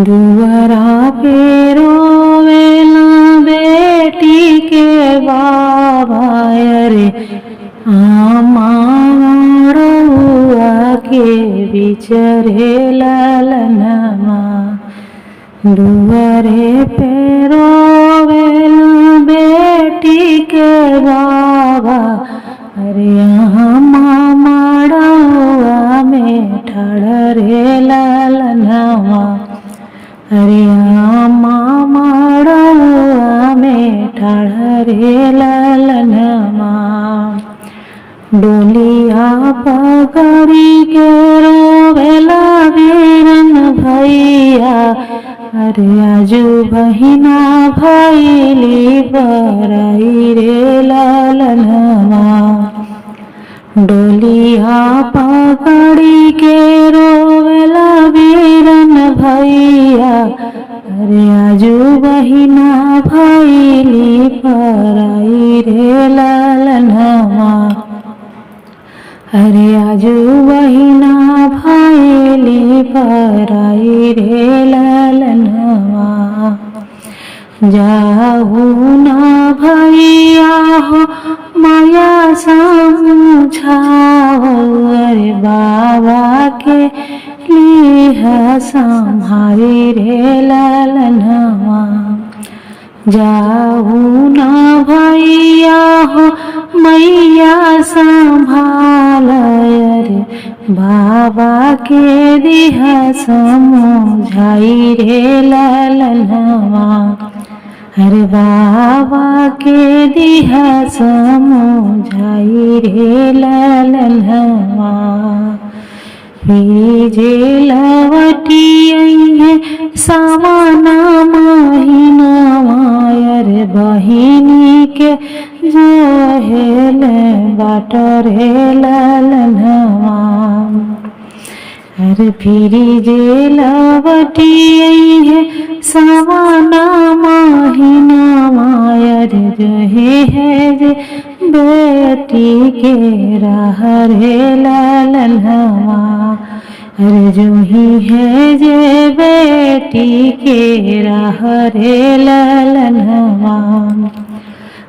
दुआरा पे रोवेला बेटी के बाबा रे आमाड़ुआ के बिचरे ललनमा। दुआरे पे रोवेला बेटी के बाबा अरे आमाड़ुआ में ठाड़रे ललनमा। अरे आमाड़ुआ में ठाड़रे ललनमा। डोलिया पकड़ी के रोवेला बीरन भैया अरे आजू बहिना भैली बराई रे ललनमा। डोलिया पकड़ी के रोवेला बीरन भैया अरे आजू बहिना भैली बराई रे ललनमा। अरे आजू बहिना भैली बराई रे ललनमा। जाहू ना भैया हो माया समझाओ अरे बाबा के लिए संभारी रे ललनमा। जाहू ना भैया हो मैया संभाल अरे बाबा के दिहा समझाई रे ललनमा। अरे बाबा के दिहा समझाई रे ललनमा। भीजे लवटी है सावना महीनावा अरे बहिनी के जो हेले बाटरे ललनमा। अरे फिरी जे लवटी है सावना महीनावा अरे रहे है जे बेटी के राह रे ललनमा। अरे जो ही है जे बेटी के राह रे ललनमा।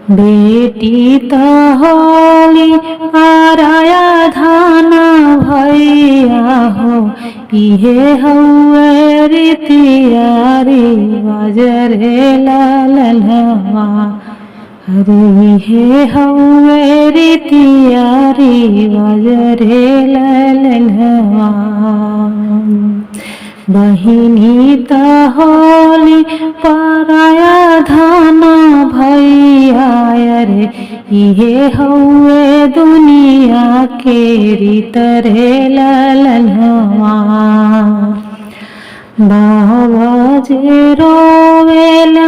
बेटी तो होली पराया धाना भैया हो इहे हउए रीतिया रिवाज रे ललनमा। अरे इहे हउए रीतिया रिवाज रे ललनमा। बहिनी तो होली पराया धाना भैया अरे इहे हउए दुनिया के रीत रे ललनमा। बाबा जे रोवेला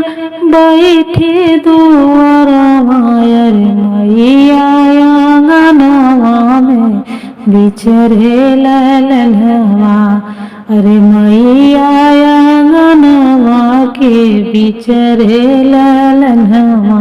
बैठे दुआरवा अरे मैया आंगनवा में बिचरे ललनमा। अरे मैया आंगनवा के बिचरे ललनमा।